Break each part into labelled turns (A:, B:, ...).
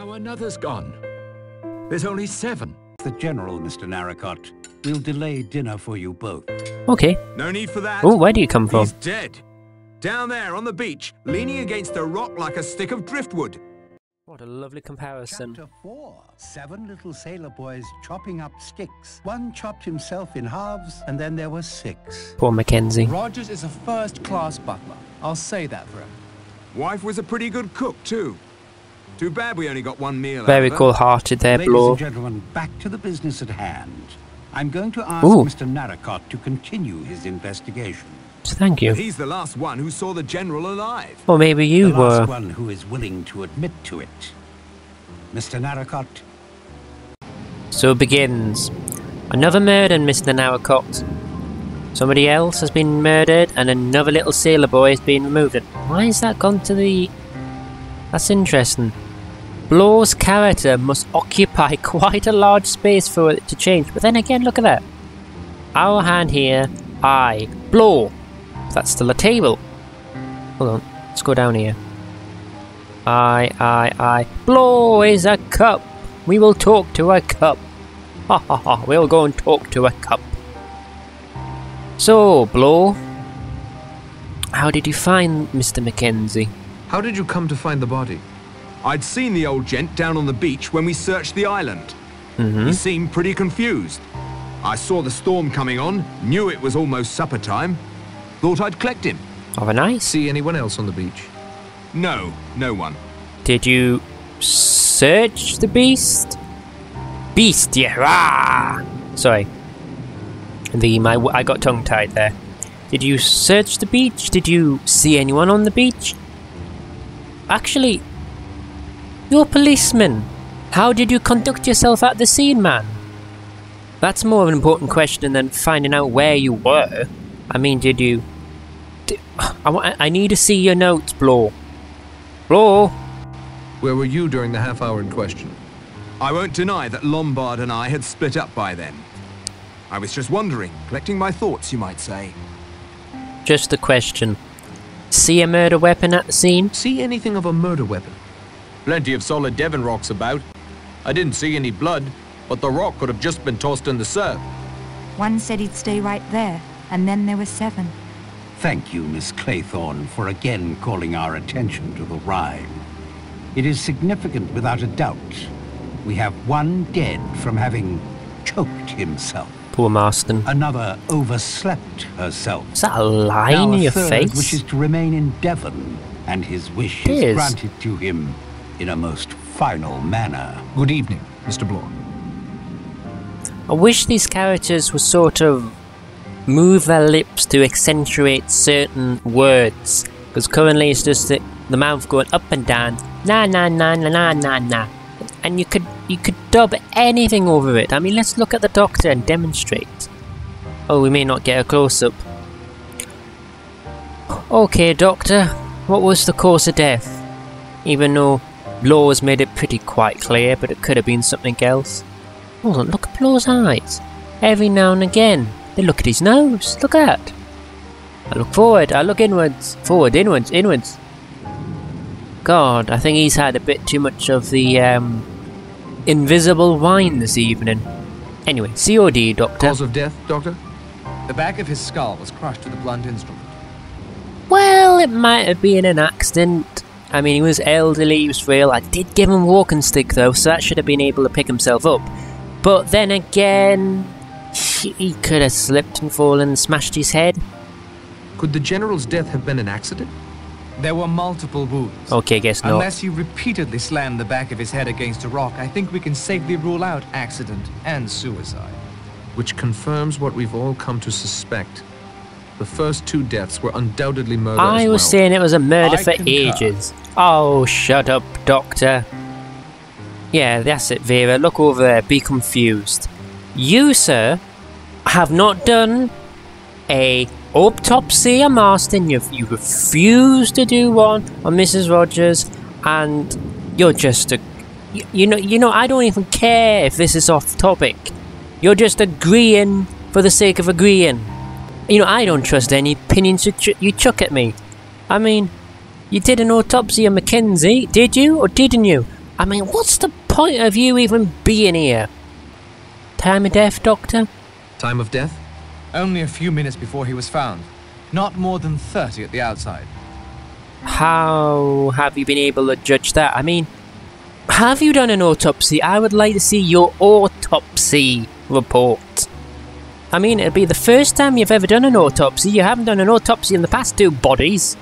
A: Now another's gone. There's only 7.
B: The General, Mr. Narracott. We'll delay dinner for you both.
C: Okay.
D: No need for that.
C: Oh, where do you come from?
D: He's dead. Down there on the beach, leaning against a rock like a stick of driftwood.
C: What a lovely comparison.
B: Chapter 4. 7 little sailor boys chopping up sticks. One chopped himself in halves, and then there were 6.
C: Poor Mckenzie.
E: Rogers is a first-class butler. I'll say that for him.
D: Wife was a pretty good cook, too. Too bad we only got one meal
C: Very
D: out of her.
C: cool-hearted there,
B: Ladies
C: Blow.
B: and gentlemen, back to the business at hand. I'm going to ask
C: Ooh.
B: Mr. Narracott to continue his investigation.
C: Thank you.
D: He's the last one who saw the General alive.
C: Or maybe you
B: The
C: were.
B: last one who is willing to admit to it. Mr. Narracott.
C: So it begins. Another murder, Mr. Narracott. Somebody else has been murdered and another little sailor boy has been removed. Why has that gone to the... That's interesting. Blow's character must occupy quite a large space for it to change. But then again, look at that. Our hand here, I, Blow. That's still a table. Hold on, let's go down here. I. Blow is a cup. We will talk to a cup. Ha ha ha, we'll go and talk to a cup. So, Blow, how did you find Mr. Mckenzie?
A: How did you come to find the body?
D: I'd seen the old gent down on the beach when we searched the island. He seemed pretty confused. I saw the storm coming on, knew it was almost supper time. Thought I'd collect him.
C: Have a nice.
A: See anyone else on the beach?
D: No, no one.
C: Did you search the beast? Beast, yeah. Rah! Sorry. I got tongue-tied there. Did you search the beach? Did you see anyone on the beach? Actually, you're a policeman. How did you conduct yourself at the scene, man? That's more of an important question than finding out where you were. I mean, did you... I need to see your notes, Blow. Blow?
A: Where were you during the half hour in question?
D: I won't deny that Lombard and I had split up by then. I was just wondering, collecting my thoughts, you might say.
C: Just a question. See a murder weapon at the scene?
A: See anything of a murder weapon?
F: Plenty of solid Devon rocks about. I didn't see any blood, but the rock could have just been tossed in the surf.
G: One said he'd stay right there, and then there were 7.
B: Thank you, Miss Claythorne, for again calling our attention to the rhyme. It is significant without a doubt. We have one dead from having choked himself.
C: Poor Marston.
B: Another overslept herself.
C: Is that a line
B: Now
C: in
B: a
C: your
B: third
C: face?
B: wishes to remain in Devon, and his wish
C: It
B: is
C: is.
B: granted to him in a most final manner.
A: Good evening, Mr. Bloor.
C: I wish these characters would sort of move their lips to accentuate certain words. Because currently it's just the mouth going up and down. Na na na na na na na. And you could dub anything over it. I mean, let's look at the doctor and demonstrate. Oh, we may not get a close-up. Okay, doctor. What was the cause of death? Even though Blow has made it pretty quite clear, but it could have been something else. Hold on, look at Blow's eyes. Every now and again, they look at his nose. Look at that. I look forward, I look inwards. Forward, inwards, inwards. God, I think he's had a bit too much of the invisible wine this evening. Anyway, COD, doctor.
A: Cause of death, Doctor?
E: The back of his skull was crushed with a blunt instrument.
C: Well, it might have been an accident. I mean, he was elderly, he was frail. I did give him a walking stick though, so that should have been able to pick himself up. But then again, he could have slipped and fallen and smashed his head.
A: Could the General's death have been an accident?
E: There were multiple wounds.
C: Okay, guess not.
E: Unless he repeatedly slammed the back of his head against a rock, I think we can safely rule out accident and suicide.
A: Which confirms what we've all come to suspect. The first 2 deaths were undoubtedly murder as
C: I
A: well.
C: was saying it was a murder
E: I
C: for
E: concur.
C: ages. Oh, shut up, doctor. Yeah, that's it, Vera. Look over there. Be confused. You, sir, have not done a autopsy on Marston. You refuse to do one on Mrs. Rogers, and you're just a... You know, I don't even care if this is off topic. You're just agreeing for the sake of agreeing. You know, I don't trust any opinions you chuck at me. I mean, you did an autopsy on Mckenzie, did you or didn't you? I mean, what's the point of you even being here? Time of death, Doctor?
A: Time of death?
E: Only a few minutes before he was found. Not more than 30 at the outside.
C: How have you been able to judge that? I mean, have you done an autopsy? I would like to see your autopsy report. I mean, it'll be the first time you've ever done an autopsy. You haven't done an autopsy in the past 2 bodies.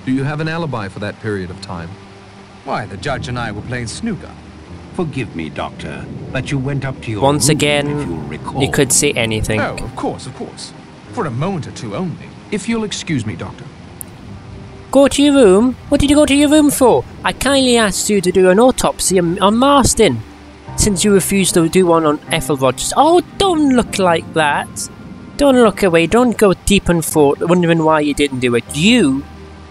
A: Do you have an alibi for that period of time?
E: Why, the judge and I were playing snooker.
B: Forgive me, Doctor, but you went up to your
C: Once
B: room,
C: again,
B: if you'll recall.
C: you could say anything.
E: Oh, of course, of course. For a moment or two only.
A: If you'll excuse me, Doctor.
C: Go to your room? What did you go to your room for? I kindly asked you to do an autopsy on Marston, since you refused to do one on Ethel Rogers. Oh, don't look like that. Don't look away. Don't go deep in thought, wondering why you didn't do it. You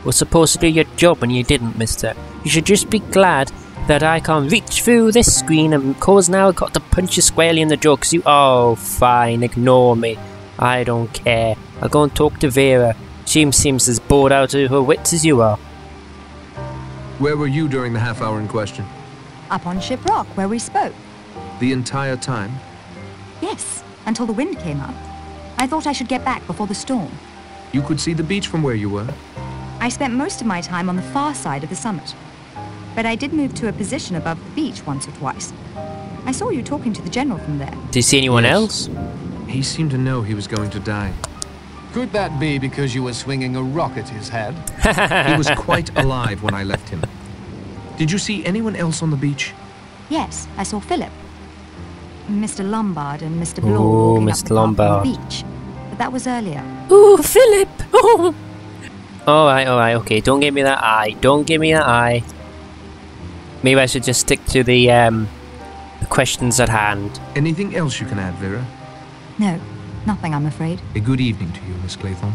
C: were supposed to do your job and you didn't, mister. You should just be glad that I can't reach through this screen and cause now I've got to punch you squarely in the jaw because you... Oh, fine, ignore me. I don't care. I'll go and talk to Vera. She seems as bored out of her wits as you are.
A: Where were you during the half hour in question?
G: Up on Ship Rock, where we spoke.
A: The entire time?
G: Yes, until the wind came up. I thought I should get back before the storm.
A: You could see the beach from where you were?
G: I spent most of my time on the far side of the summit. But I did move to a position above the beach once or twice. I saw you talking to the General from there.
C: Did you see anyone else?
A: He seemed to know he was going to die.
E: Could that be because you were swinging a rock at his head?
A: He was quite alive when I left him. Did you see anyone else on the beach?
G: Yes, I saw Philip. Mr. Lombard and Mr. Bloor
C: Oh,
G: walking up
C: Mr.
G: the path on
C: Lombard.
G: the beach. But that was earlier.
C: Ooh, Philip! Oh. Alright, okay. Don't give me that eye. Don't give me that eye. Maybe I should just stick to the questions at hand.
A: Anything else you can add, Vera?
G: No, nothing, I'm afraid.
A: A good evening to you, Miss Claythorne.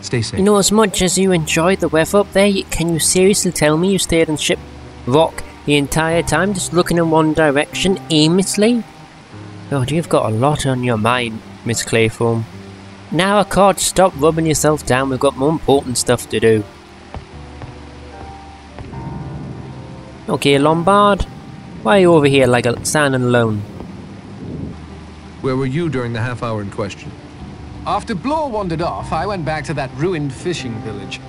A: Stay safe.
C: You know, as much as you enjoyed the weather up there, can you seriously tell me you stayed on Ship Rock the entire time, just looking in one direction aimlessly? God, you've got a lot on your mind, Miss Claythorne. Narracott, stop rubbing yourself down. We've got more important stuff to do. Okay, Lombard, why are you over here like a standing alone?
A: Where were you during the half hour in question?
H: After Bloor wandered off, I went back to that ruined fishing village.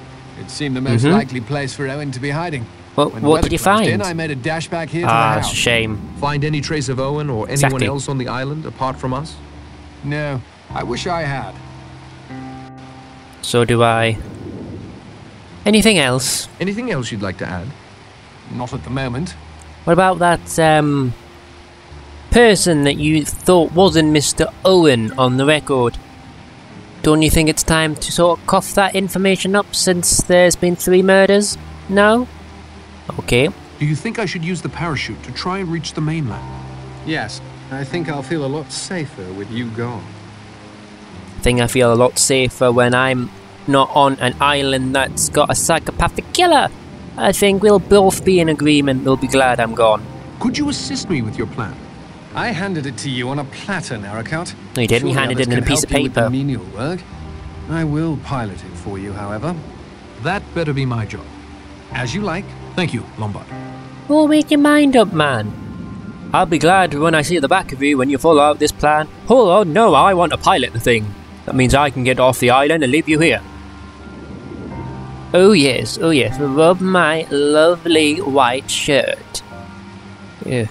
H: It seemed the most likely place for Owen to be hiding.
C: Well,
H: When the
C: what
H: weather
C: did you
H: closed
C: find?
H: in, I made a dash back here to the
C: Ah, it's
H: house.
C: a shame.
A: Find any trace of Owen or anyone
C: Exactly.
A: else on the island apart from us?
H: No, I wish I had.
C: So do I. Anything else?
A: Anything else you'd like to add?
H: Not at the moment.
C: What about that, person that you thought wasn't Mr. Owen on the record? Don't you think it's time to sort of cough that information up since there's been 3 murders? No? Okay.
A: Do you think I should use the parachute to try and reach the mainland?
H: Yes, I think I'll feel a lot safer with you gone.
C: I think I feel a lot safer when I'm not on an island that's got a psychopathic killer. I think we'll both be in agreement. We'll be glad I'm gone.
A: Could you assist me with your plan?
H: I handed it to you on a platter, Narracott.
C: No, you didn't. You
H: Surely
C: handed
H: others
C: it in a
H: can
C: piece of
H: help you with the
C: paper.
H: menial work. I will pilot it for you, however.
A: That better be my job.
H: As you like.
A: Thank you, Lombard.
C: Oh, make your mind up, man. I'll be glad when I see the back of you when you follow out this plan. Oh, no, I want to pilot the thing. That means I can get off the island and leave you here. Oh yes, rub my lovely white shirt. Yeah.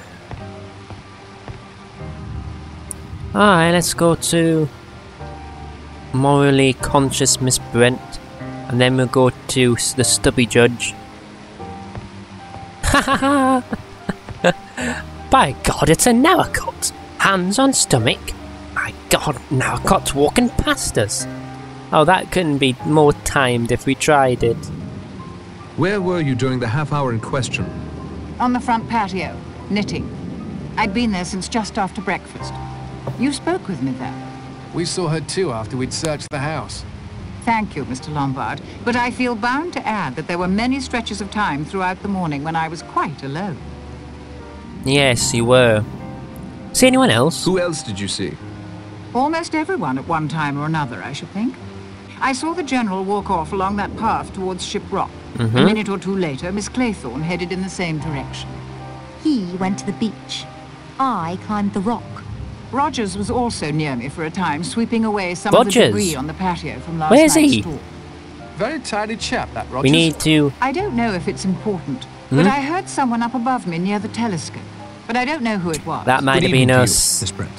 C: Alright, let's go to morally conscious Miss Brent, and then we'll go to the stubby judge. Ha ha ha! By God, it's a Narracott! Hands on stomach. My God, Narracott's walking past us. Oh, that couldn't be more timed if we tried it.
A: Where were you during the half hour in question?
I: On the front patio, knitting. I'd been there since just after breakfast. You spoke with me there.
H: We saw her too after we'd searched the house.
I: Thank you, Mr. Lombard, but I feel bound to add that there were many stretches of time throughout the morning when I was quite alone.
C: Yes, you were. See anyone else?
A: Who else did you see?
I: Almost everyone at one time or another, I should think. I saw the General walk off along that path towards Ship Rock. A minute or two later, Miss Claythorne headed in the same direction.
G: He went to the beach. I climbed the rock.
I: Rogers was also near me for a time, sweeping away some
C: Rogers?
I: of the debris on the patio from last
C: Where's
I: night's
C: he?
I: storm.
H: Very tidy chap, that Rogers.
C: We need to...
I: I don't know if it's important, but I heard someone up above me near the telescope. But I don't know who it was.
C: That might
D: Good
C: have been
D: evening to you,
C: us.
D: Miss Brent.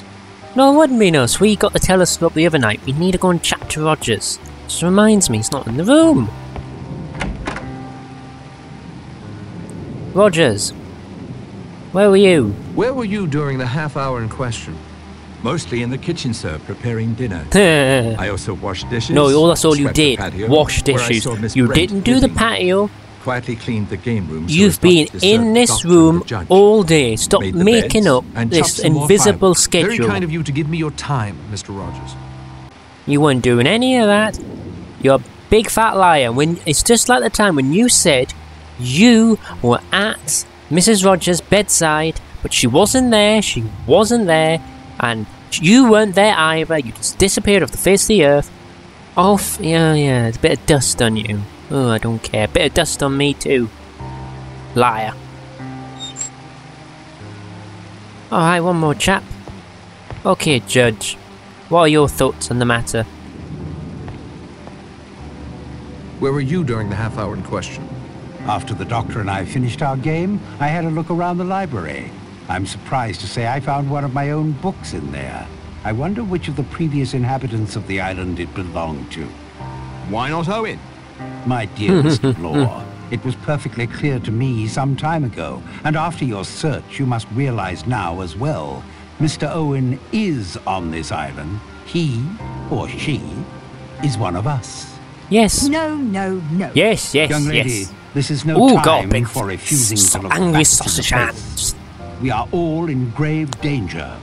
C: No, it wouldn't be us. We got the telescope the other night. We need to go and chat to Rogers. Just reminds me he's not in the room. Rogers. Where were you?
A: Where were you during the half hour in question?
J: Mostly in the kitchen, sir, preparing dinner.
C: No,
J: I also washed dishes.
C: that's all you
J: swept the
C: did.
J: patio,
C: Wash
J: where I
C: dishes.
J: saw Miss
C: You
J: Brent
C: didn't do the
J: living.
C: patio.
J: Quietly cleaned the game room. so
C: You've
J: as not
C: been
J: to disturb
C: in
J: the
C: this
J: doctor and
C: room
J: the judge.
C: all day. Stop
J: Made the
C: making
J: beds
C: up
J: and
C: this
J: chopped some more
C: invisible
J: firewood.
C: schedule.
A: Very kind of you to give me your time, Mr. Rogers.
C: You weren't doing any of that. You're a big fat liar. When it's just like the time when you said you were at Mrs. Rogers' bedside, but she wasn't there. She wasn't there, and you weren't there either. You just disappeared off the face of the earth. Yeah, there's a bit of dust on you. Oh, I don't care. Bit of dust on me too. Liar. Alright, one more chap. Okay, Judge. What are your thoughts on the matter?
A: Where were you during the half hour in question?
B: After the doctor and I finished our game, I had a look around the library. I'm surprised to say I found one of my own books in there. I wonder which of the previous inhabitants of the island it belonged to.
D: Why not Owen?
B: My dear Mr. Blore, it was perfectly clear to me some time ago, and after your search you must realize now as well. Mr. Owen is on this island. He, or she, is one of us.
C: Yes.
G: No.
C: Yes.
B: Young lady,
C: Yes.
B: this is no
C: Ooh,
B: time
C: God, big
B: for refusing to look
C: angry
B: back to
C: sausage
B: the
C: hands.
B: place. We are all in grave danger.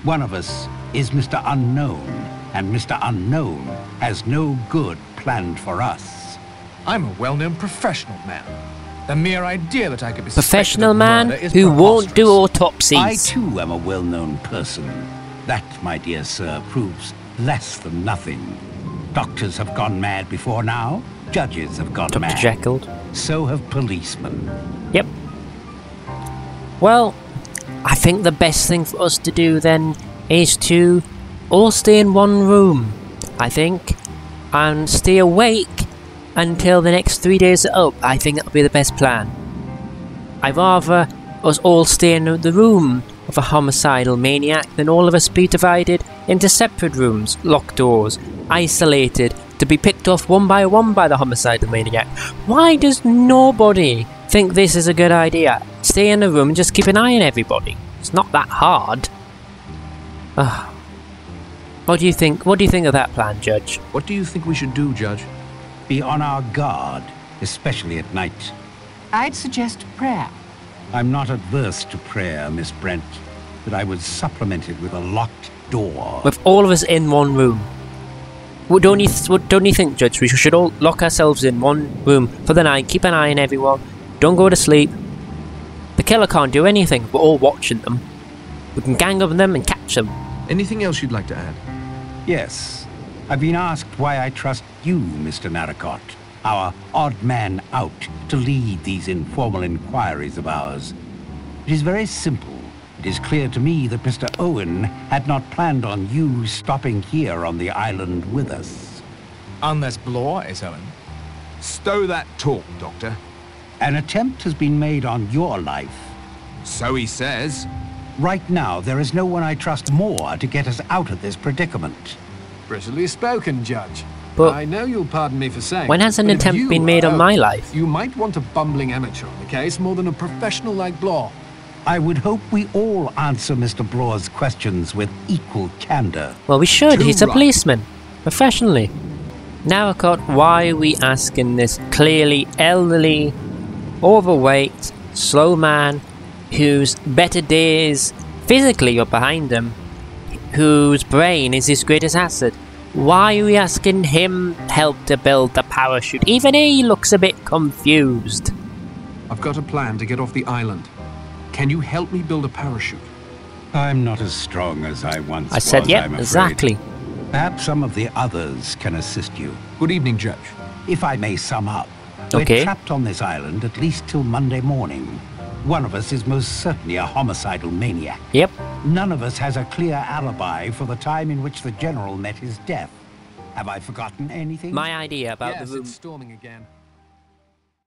B: One of us is Mr. Unknown, and Mr. Unknown has no good planned for us.
H: I'm a well-known professional man. The mere idea that I could be
C: Professional
H: suspected of
C: man
H: murder is
C: who won't do
H: preposterous.
B: I
C: autopsies.
B: too am a well-known person. That, my dear sir, proves less than nothing. Doctors have gone mad before now. Judges have gone
C: Dr.
B: mad.
C: Jekyll.
B: So have policemen.
C: Yep. Well, I think the best thing for us to do then is to all stay in one room, I think, and stay awake until the next 3 days are up. I think that'll be the best plan. I'd rather us all stay in the room of a homicidal maniac than all of us be divided into separate rooms, locked doors, isolated, to be picked off one by the homicidal maniac. Why does nobody think this is a good idea? Stay in a room and just keep an eye on everybody. It's not that hard. What do you think? What do you think of that plan, Judge?
A: What do you think we should do, Judge?
B: Be on our guard, especially at night.
I: I'd suggest prayer.
B: I'm not adverse to prayer, Miss Brent, but I would supplement it with a locked door.
C: With all of us in one room. Don't you think, Judge, we should all lock ourselves in one room for the night, keep an eye on everyone, don't go to sleep. The killer can't do anything, we're all watching them. We can gang up on them and catch them.
A: Anything else you'd like to add?
B: Yes. I've been asked why I trust you, Mr. Narracott, our odd man out, to lead these informal inquiries of ours. It is very simple. It is clear to me that Mr. Owen had not planned on you stopping here on the island with us.
E: Unless Blore is Owen.
D: Stow that talk, Doctor.
B: An attempt has been made on your life.
D: So he says.
B: Right now, there is no one I trust more to get us out of this predicament.
H: Prettily spoken, Judge.
C: But
H: I know you'll pardon me for saying.
C: when has an
H: but if
C: attempt
H: you
C: been
H: were
C: made on
H: Owen,
C: my life?
H: You might want a bumbling amateur on the case more than a professional like Blore.
B: I would hope we all answer Mr. Blore's questions with equal candor.
C: Well, we should.
H: Too
C: He's a
H: right.
C: policeman. Professionally. Narracott, why are we asking this clearly elderly, overweight, slow man whose better days physically are behind him, whose brain is his greatest asset? Why are we asking him help to build the parachute? Even he looks a bit confused.
A: I've got a plan to get off the island. Can you help me build a parachute?
B: I'm not as strong as I once was,
C: I said, yep,
B: I'm afraid.
C: exactly.
B: Perhaps some of the others can assist you.
A: Good evening, Judge.
B: If I may sum up,
C: Okay.
B: we're trapped on this island at least till Monday morning. One of us is most certainly a homicidal maniac.
C: Yep.
B: None of us has a clear alibi for the time in which the General met his death. Have I forgotten anything?
C: My idea about
H: Yes,
C: the room.
H: it's storming again.